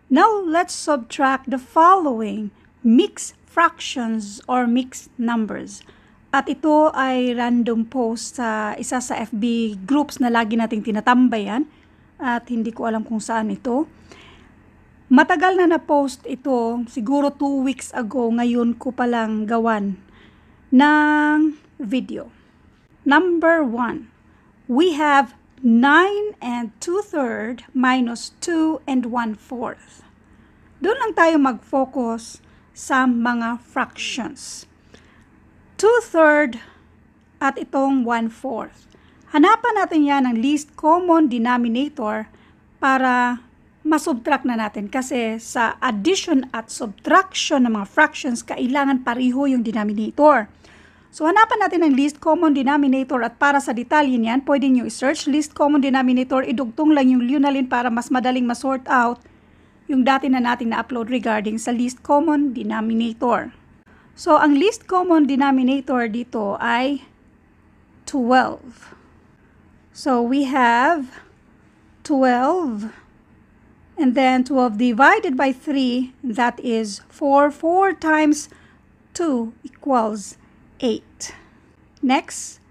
Now, let's subtract the following mixed fractions or mixed numbers. At ito ay random post sa isa sa FB groups na lagi nating tinatambayan at hindi ko alam kung saan ito. Matagal na na-post ito, siguro 2 weeks ago, ngayon ko palang gawan ng video. Number 1, we have 9 and 2/3 minus 2 and 1/4. Doon lang tayo mag-focus sa mga fractions. 2/3 at itong 1/4. Hanapan natin yan ng least common denominator para masubtract na natin kasi sa addition at subtraction ng mga fractions, kailangan pareho yung denominator. So, hanapan natin ang least common denominator at para sa detalye niyan, pwede nyo i-search least common denominator, idugtong lang yung Lunalin para mas madaling ma-sort out yung dati na nating na-upload regarding sa least common denominator. So, ang least common denominator dito ay 12. So, we have 12. And then 12 divided by 3, that is 4. 4 times 2 equals 8. Next,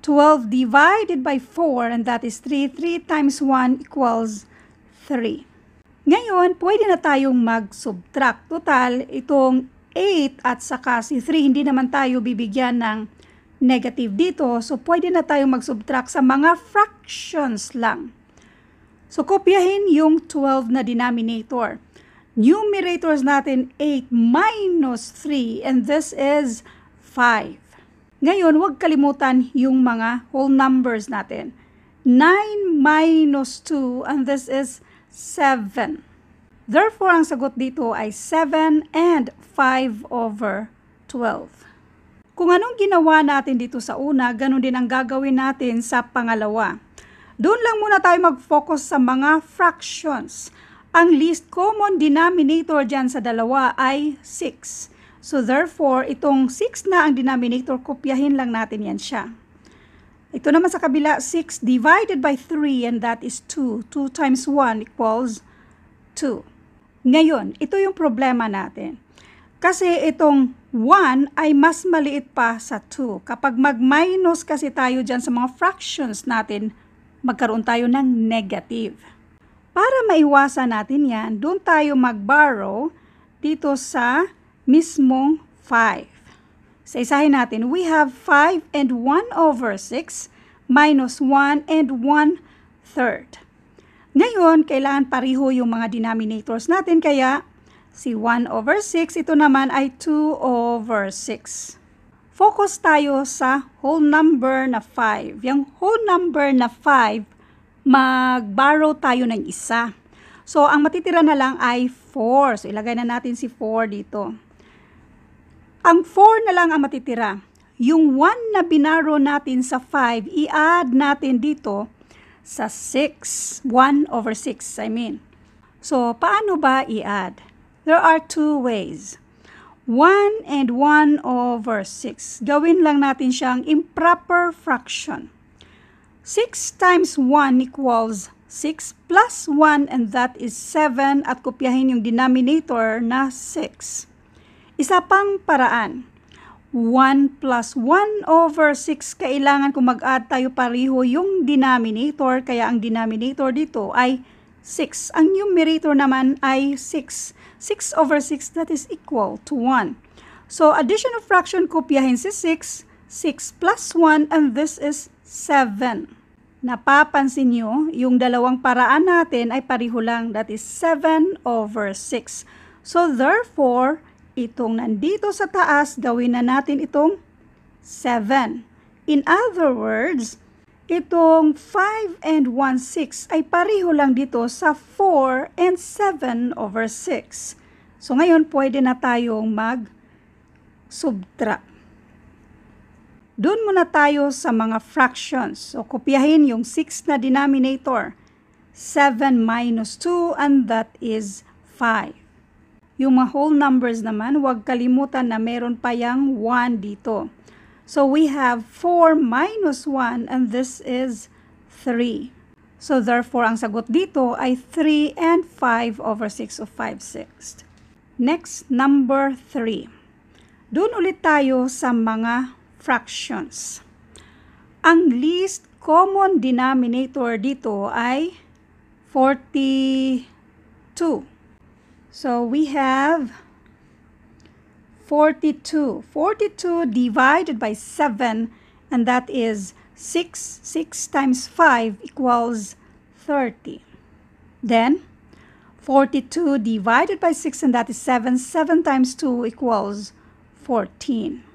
12 divided by 4, and that is 3. 3 times 1 equals 3. Ngayon, pwede na tayong mag-subtract. Total, itong 8 at saka si 3, hindi naman tayo bibigyan ng negative dito. So, pwede na tayong mag-subtract sa mga fractions lang. So, kopyahin yung 12 na denominator. Numerators natin 8 minus 3, and this is 5. Ngayon, huwag kalimutan yung mga whole numbers natin. 9 minus 2, and this is 7. Therefore, ang sagot dito ay 7 and 5/12. Kung anong ginawa natin dito sa una, ganun din ang gagawin natin sa pangalawa. Doon lang muna tayo mag-focus sa mga fractions. Ang least common denominator dyan sa dalawa ay 6. So therefore, itong 6 na ang denominator, kopyahin lang natin yan siya. Ito naman sa kabila, 6 divided by 3, and that is 2. 2 times 1 equals 2. Ngayon, ito yung problema natin. Kasi itong 1 ay mas maliit pa sa 2. Kapag mag-minus kasi tayo dyan sa mga fractions natin, magkaroon tayo ng negative. Para maiwasan natin yan, doon tayo mag-borrow dito sa mismong 5. Sa isahin natin, we have 5 and 1/6 minus 1 and 1/3. Ngayon, kailangan pareho yung mga denominators natin, kaya si 1/6, ito naman ay 2/6. Focus tayo sa whole number na 5. Yung whole number na 5, mag-borrow tayo ng isa. So, ang matitira na lang ay 4. So, ilagay na natin si 4 dito. Ang 4 na lang ang matitira. Yung 1 na binaro natin sa 5, i-add natin dito sa 6. 1/6, I mean. So, paano ba i-add? There are 2 ways. 1 and 1/6. Gawin lang natin siyang improper fraction. 6 times 1 equals 6 plus 1, and that is 7, at kopyahin yung denominator na 6. Isa pang paraan, 1 plus 1/6, kailangan kung mag-add tayo pareho yung denominator, kaya ang denominator dito ay 6. Ang numerator naman ay 6. 6/6, that is equal to 1. So, addition of fraction, kopyahin si 6. 6 plus 1, and this is 7. Napapansin nyo, yung dalawang paraan natin ay pareho lang, that is 7/6. So, therefore, itong nandito sa taas, gawin na natin itong 7. In other words, itong 5 and 1/6 ay pareho lang dito sa 4 and 7/6. So, ngayon, pwede na tayong mag-subtract. Doon muna tayo sa mga fractions. So, kopyahin yung 6 na denominator. 7 minus 2, and that is 5. Yung mga whole numbers naman, huwag kalimutan na meron pa yung 1 dito. So, we have 4 minus 1, and this is 3. So therefore, ang sagot dito ay 3 and 5 over 6 of 5/6. Next, number 3. Doon ulit tayo sa mga fractions. Ang least common denominator dito ay 42. So we have 42. 42 divided by 7, and that is 6. 6 times 5 equals 30. Then, 42 divided by 6, and that is 7. 7 times 2 equals 14.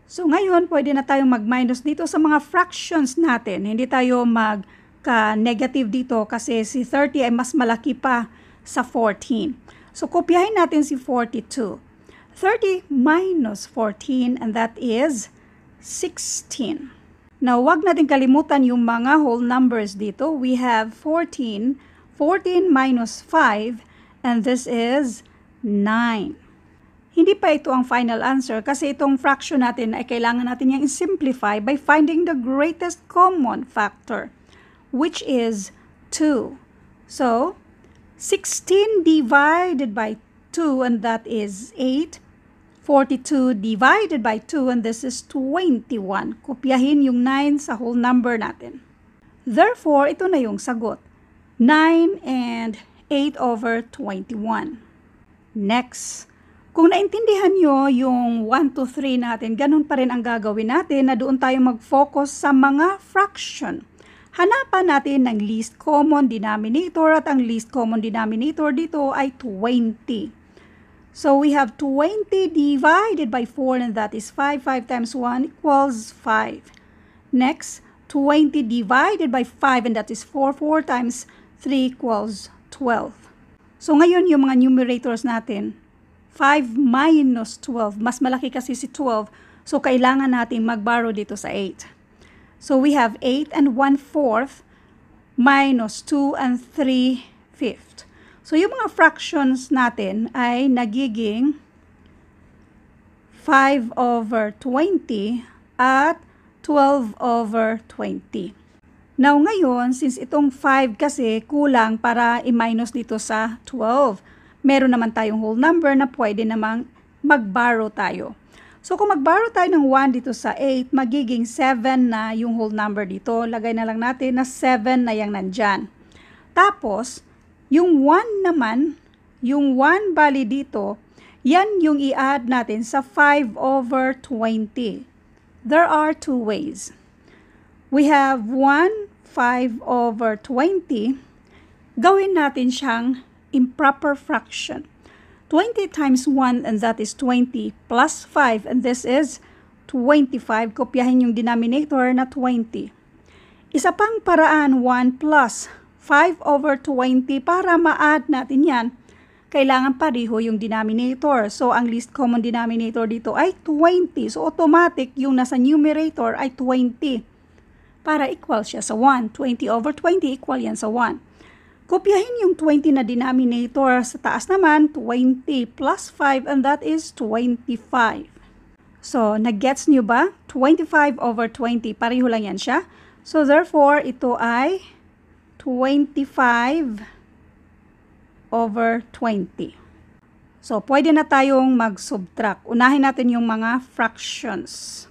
So ngayon, pwede na tayong mag-minus dito sa mga fractions natin. Hindi tayo mag-negative dito kasi si 30 ay mas malaki pa sa 14. So kopyahin natin si 42. 30 minus 14, and that is 16. Now, wag natin kalimutan yung mga whole numbers dito. We have 14. 14 minus 5, and this is 9. Hindi pa ito ang final answer kasi itong fraction natin ay kailangan natin yung simplify by finding the greatest common factor, which is 2. So, 16 divided by 2, and that is 8. 42 divided by 2, and this is 21. Kopyahin yung 9 sa whole number natin. Therefore, ito na yung sagot. 9 and 8 over 21. Next, kung naintindihan nyo yung 1, 2, 3 natin, ganun pa rin ang gagawin natin na doon tayo mag-focus sa mga fraction. Hanapan natin ng least common denominator at ang least common denominator dito ay 20. So we have 20 divided by 4, and that is 5. 5 times 1 equals 5. Next, 20 divided by 5, and that is 4. 4 times 3 equals 12. So ngayon yung mga numerators natin, 5 minus 12. Mas malaki kasi si 12. So, kailangan natin mag-borrow dito sa 8. So, we have 8 and 1/4 minus 2 and 3/5. So, yung mga fractions natin ay nagiging 5 over 20 at 12 over 20. Now, ngayon, since itong 5 kasi kulang para i-minus dito sa 12, meron naman tayong whole number na pwede namang mag-borrow tayo. So, kung mag-borrow tayo ng 1 dito sa 8, magiging 7 na yung whole number dito. Lagay na lang natin na 7 na yung nandyan. Tapos, yung 1 naman, yung 1 bali dito, yan yung i-add natin sa 5 over 20. There are two ways. We have 1, 5 over 20. Gawin natin siyang improper fraction. 20 times 1, and that is 20, plus 5, and this is 25. Kopyahin yung denominator na 20. Isa pang paraan, 1 plus 5 over 20, para ma-add natin yan, kailangan pareho yung denominator. So, ang least common denominator dito ay 20. So, automatic yung nasa numerator ay 20. Para equal siya sa 1. 20 over 20 equal yan sa 1. Kopyahin yung 20 na denominator. Sa taas naman, 20 plus 5, and that is 25. So, nag-gets nyo ba? 25 over 20. Pareho lang yan siya. So, therefore, ito ay 25 over 20. So, pwede na tayong mag-subtract. Unahin natin yung mga fractions.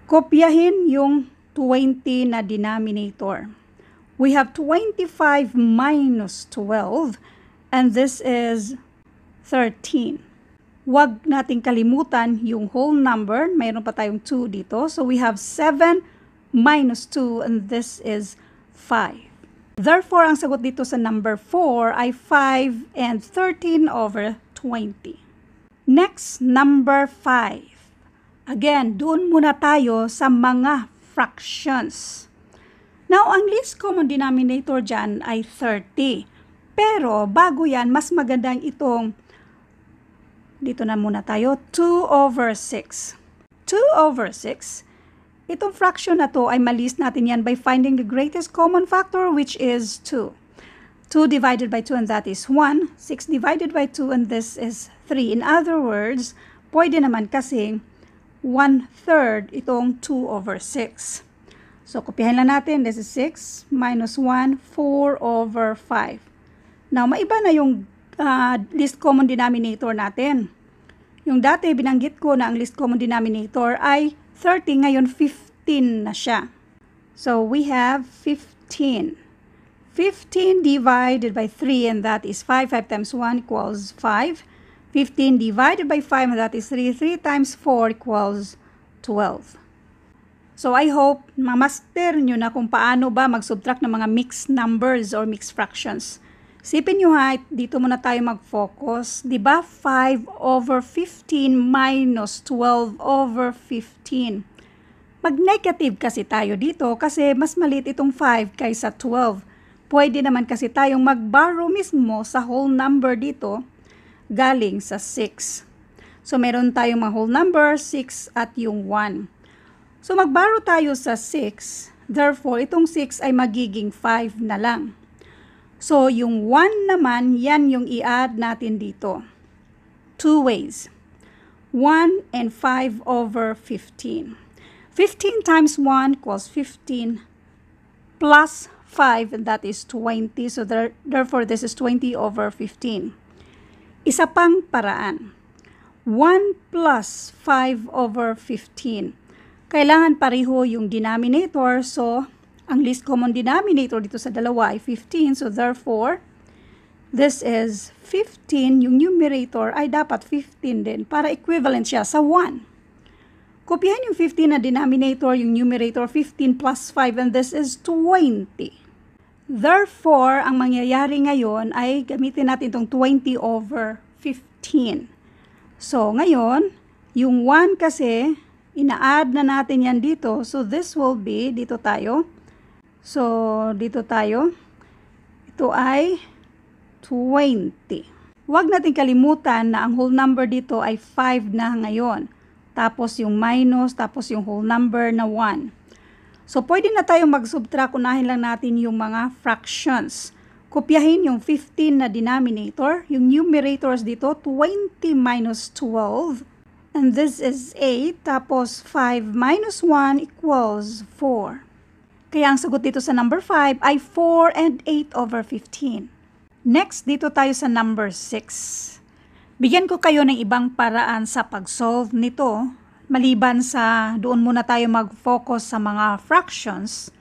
Kopyahin yung 20 na denominator. We have 25 minus 12, and this is 13. Huwag nating kalimutan yung whole number. Mayroon pa tayong 2 dito. So, we have 7 minus 2, and this is 5. Therefore, ang sagot dito sa number 4 ay 5 and 13 over 20. Next, number 5. Again, doon muna tayo sa mga fractions. Now, ang least common denominator dyan ay 30. Pero, bago yan, mas magandang itong, dito na muna tayo, 2 over 6. 2 over 6. Itong fraction na to ay malist natin yan by finding the greatest common factor, which is 2. 2 divided by 2, and that is 1. 6 divided by 2, and this is 3. In other words, pwede naman kasi 1/3 itong 2 over 6. So, kopyahin lang natin. This is 6 minus 1, 4 over 5. Now, maiba na yung least common denominator natin. Yung dati, binanggit ko na ang least common denominator ay 30. Ngayon, 15 na siya. So, we have 15. 15 divided by 3, and that is 5. 5 times 1 equals 5. 15 divided by 5, and that is 3. 3 times 4 equals 12. So, I hope mamaster nyo na kung paano ba mag-subtract ng mga mixed numbers or mixed fractions. Sipin nyo ha, dito muna tayo mag-focus. Diba 5 over 15 minus 12 over 15? Mag-negative kasi tayo dito kasi mas maliit itong 5 kaysa 12. Pwede naman kasi tayong mag-borrow mismo sa whole number dito galing sa 6. So, meron tayong mga whole number, 6 at yung 1. So, mag-borrow tayo sa 6. Therefore, itong 6 ay magiging 5 na lang. So, yung 1 naman, yan yung i-add natin dito. 2 ways. 1 and 5 over 15. 15 times 1 equals 15 plus 5, and that is 20. So, therefore, this is 20 over 15. Isa pang paraan. 1 plus 5 over 15. Kailangan pareho yung denominator. So, ang least common denominator dito sa dalawa ay 15. So, therefore, this is 15. Yung numerator ay dapat 15 din para equivalent siya sa 1. Kopyahin yung 15 na denominator, yung numerator 15 plus 5, and this is 20. Therefore, ang mangyayari ngayon ay gamitin natin itong 20 over 15. So, ngayon, yung 1 kasi, ina-add na natin yan dito. So, this will be, dito tayo. So, dito tayo. Ito ay 20. Huwag natin kalimutan na ang whole number dito ay 5 na ngayon. Tapos yung minus, tapos yung whole number na 1. So, pwede na tayo mag-subtract. Unahin lang natin yung mga fractions. Kopyahin yung 15 na denominator. Yung numerators dito, 20 minus 12. And this is 8, tapos 5 minus 1 equals 4. Kaya ang sagot dito sa number 5 ay 4 and 8 over 15. Next, dito tayo sa number 6. Bigyan ko kayo ng ibang paraan sa pag-solve nito. Maliban sa doon muna tayo mag-focus sa mga fractions.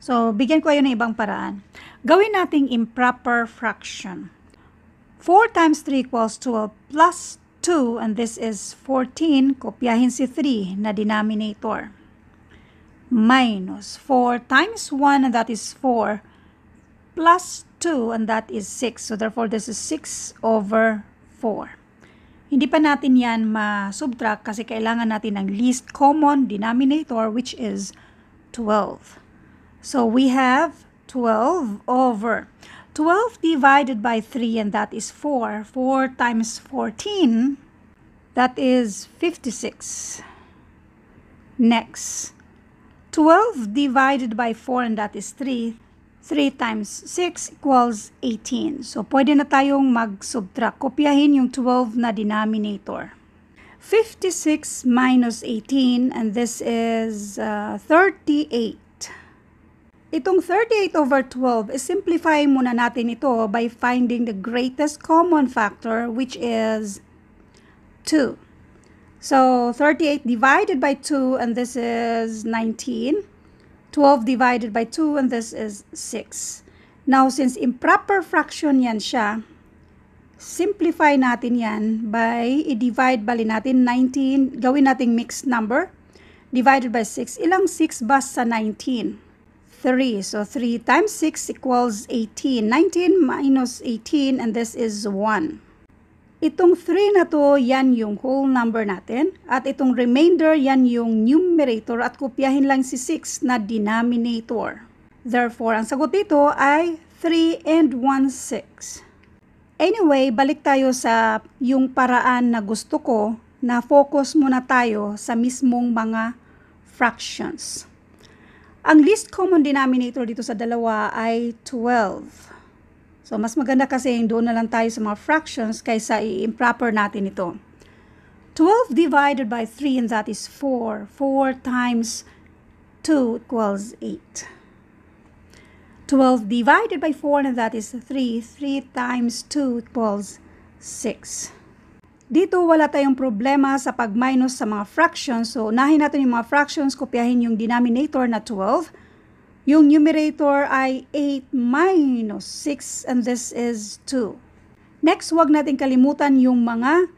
So, bigyan ko kayo ng ibang paraan. Gawin nating improper fraction. 4 times 3 equals 12 plus 2, and this is 14, kopyahin si 3 na denominator. Minus 4 times 1, and that is 4, plus 2, and that is 6. So, therefore, this is 6 over 4. Hindi pa natin yan ma-subtract kasi kailangan natin ng least common denominator, which is 12. So, we have 12 over 12 divided by 3, and that is 4. 4 times 14, that is 56. Next, 12 divided by 4, and that is 3. 3 times 6 equals 18. So, pwede na tayong mag-subtract. Kopyahin yung 12 na denominator. 56 minus 18, and this is 38. Itong 38 over 12, simplify muna natin ito by finding the greatest common factor, which is 2. So, 38 divided by 2, and this is 19. 12 divided by 2, and this is 6. Now, since improper fraction yan siya, simplify natin yan by i-divide, bali natin 19, gawin nating mixed number, divided by 6. Ilang 6 ba sa 19? 3. So, 3 times 6 equals 18. 19 minus 18, and this is 1. Itong 3 na to, yan yung whole number natin. At itong remainder, yan yung numerator. At kopyahin lang si 6 na denominator. Therefore, ang sagot dito ay 3 and 1, 6. Anyway, balik tayo sa yung paraan na gusto ko na focus muna tayo sa mismong mga fractions. Ang least common denominator dito sa dalawa ay 12. So, mas maganda kasi yung doon na lang tayo sa mga fractions kaysa i-improper natin ito. 12 divided by 3, and that is 4. 4 times 2 equals 8. 12 divided by 4, and that is 3. 3 times 2 equals 6. Dito wala tayong problema sa pag-minus sa mga fractions. So, unahin natin yung mga fractions, kopyahin yung denominator na 12. Yung numerator ay 8 minus 6, and this is 2. Next, wag natin kalimutan yung mga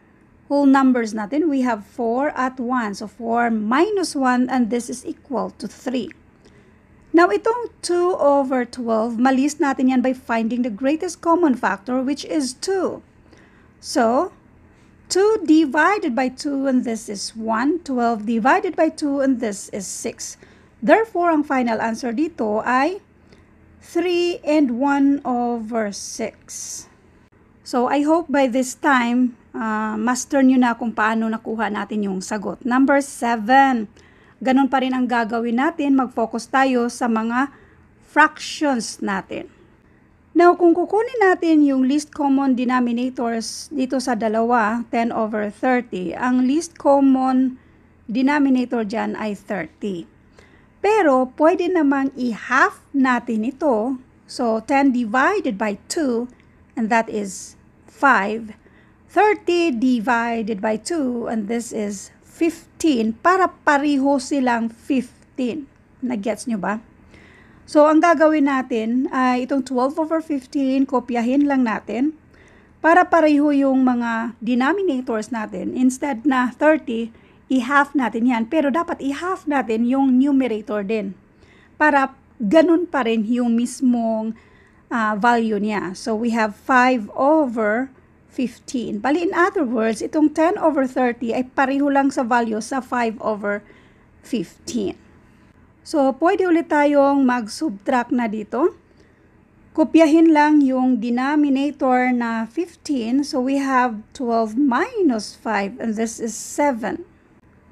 whole numbers natin. We have 4 at 1. So, 4 minus 1, and this is equal to 3. Now, itong 2 over 12, malist natin yan by finding the greatest common factor, which is 2. So, 2 divided by 2, and this is 1. 12 divided by 2, and this is 6. Therefore, ang final answer dito ay 3 and 1 over 6. So, I hope by this time, master nyo na kung paano nakuha natin yung sagot. Number 7. Ganon pa rin ang gagawin natin. Mag-focus tayo sa mga fractions natin. Now, kung kukunin natin yung least common denominators dito sa dalawa, 10 over 30, ang least common denominator dyan ay 30. Pero, pwede namang i-half natin ito. So, 10 divided by 2, and that is 5. 30 divided by 2, and this is 15, para pareho silang 15. Nag-gets nyo ba? So, ang gagawin natin ay itong 12 over 15, kopyahin lang natin para pareho yung mga denominators natin. Instead na 30, i-half natin yan. Pero dapat i-half natin yung numerator din para ganun pa rin yung mismong value niya. So, we have 5 over 15. Bali, in other words, itong 10 over 30 ay pareho lang sa value sa 5 over 15. So, pwede ulit tayong mag-subtract na dito. Kopyahin lang yung denominator na 15. So, we have 12 minus 5, and this is 7.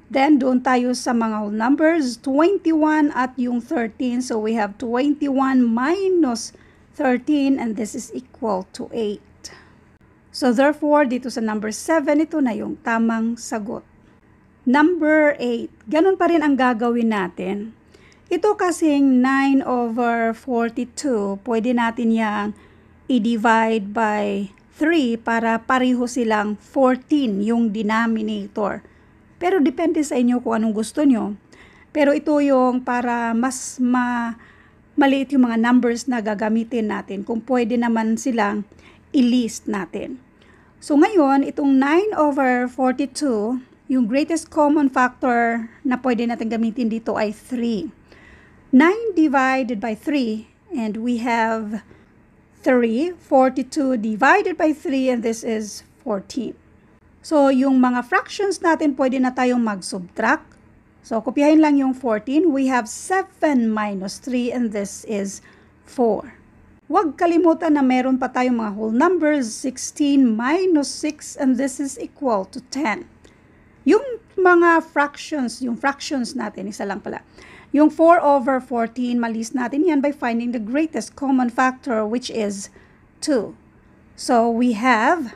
Then, doon tayo sa mga whole numbers, 21 at yung 13. So, we have 21 minus 13, and this is equal to 8. So, therefore, dito sa number 7, ito na yung tamang sagot. Number 8, ganun pa rin ang gagawin natin. Ito kasing 9 over 42, pwede natin yang i-divide by 3 para pareho silang 14 yung denominator. Pero depende sa inyo kung anong gusto nyo. Pero ito yung para mas maliit yung mga numbers na gagamitin natin. Kung pwede naman silang i-list natin. So ngayon, itong 9 over 42, yung greatest common factor na pwede natin gamitin dito ay 3. 9 divided by 3, and we have 3. 42 divided by 3, and this is 14. So yung mga fractions natin, pwede na tayong mag-subtract. So kopyahin lang yung 14. We have 7 minus 3, and this is 4. Huwag kalimutan na meron pa tayong mga whole numbers, 16 minus 6, and this is equal to 10. Yung mga fractions, yung fractions natin, isa lang pala. Yung 4 over 14, malist natin yan by finding the greatest common factor, which is 2. So, we have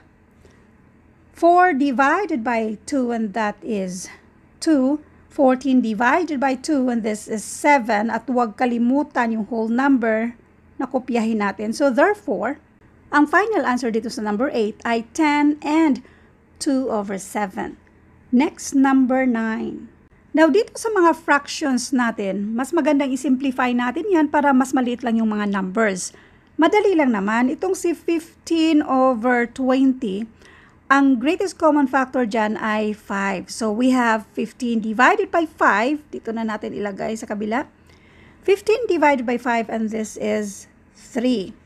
4 divided by 2, and that is 2. 14 divided by 2, and this is 7. At huwag kalimutan yung whole number na kopyahin natin. So, therefore, ang final answer dito sa number 8 ay 10 and 2 over 7. Next, number 9. Now, dito sa mga fractions natin, mas magandang isimplify natin yan para mas maliit lang yung mga numbers. Madali lang naman. Itong si 15 over 20, ang greatest common factor dyan ay 5. So, we have 15 divided by 5. Dito na natin ilagay sa kabila. 15 divided by 5, and this is 3.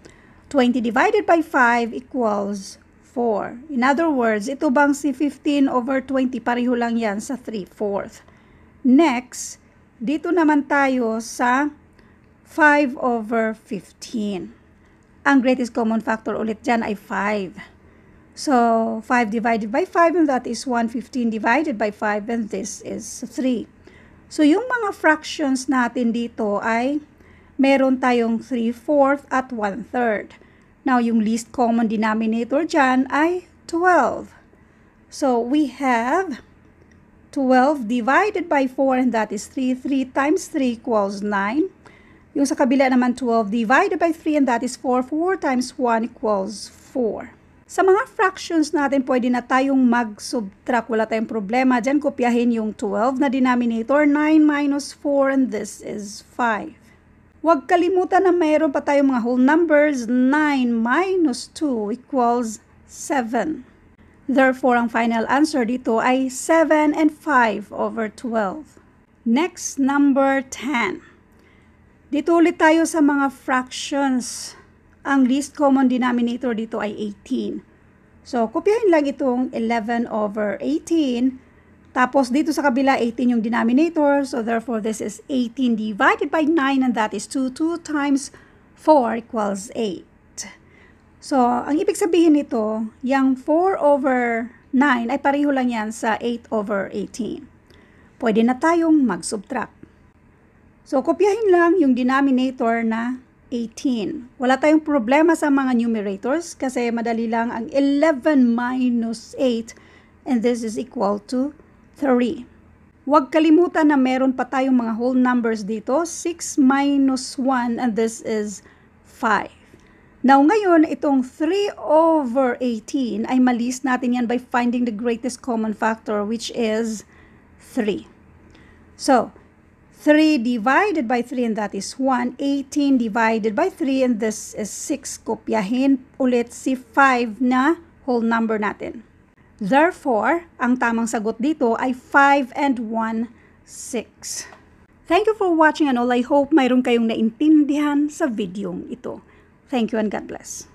20 divided by 5 equals 4. In other words, ito bang si 15 over 20, pareho lang yan sa 3/4. Next, dito naman tayo sa 5 over 15. Ang greatest common factor ulit dyan ay 5. So, 5 divided by 5, and that is 1. 15 divided by 5, and this is 3. So, yung mga fractions natin dito ay meron tayong 3/4 at 1/3. Now, yung least common denominator dyan ay 12. So, we have 12 divided by 4, and that is 3. 3 times 3 equals 9. Yung sa kabila naman 12 divided by 3, and that is 4. 4 times 1 equals 4. Sa mga fractions natin, pwede na tayong mag-subtract. Wala tayong problema. Diyan, kopyahin yung 12 na denominator. 9 minus 4, and this is 5. Huwag kalimutan na mayroon pa tayong mga whole numbers. 9 minus 2 equals 7. Therefore, ang final answer dito ay 7 and 5 over 12. Next, number 10. Dito ulit tayo sa mga fractions. Ang least common denominator dito ay 18. So, kopyahin lang itong 11 over 18. Tapos, dito sa kabila, 18 yung denominator. So, therefore, this is 18 divided by 9, and that is 2. 2 times 4 equals 8. So, ang ibig sabihin nito, yung 4 over 9 ay pareho lang yan sa 8 over 18. Pwede na tayong mag-subtract. So, kopyahin lang yung denominator na 18. Wala tayong problema sa mga numerators kasi madali lang ang 11 minus 8, and this is equal to 3. Huwag kalimutan na meron pa tayong mga whole numbers dito. 6 minus 1, and this is 5. Now, ngayon, itong 3 over 18 ay malist natin yan by finding the greatest common factor, which is 3. So, 3 divided by 3, and that is 1. 18 divided by 3, and this is 6. Kopyahin ulit si 5 na whole number natin. Therefore, ang tamang sagot dito ay 5 and 1, 6. Thank you for watching and all. I hope mayroon kayong naintindihan sa videong ito. Thank you and God bless.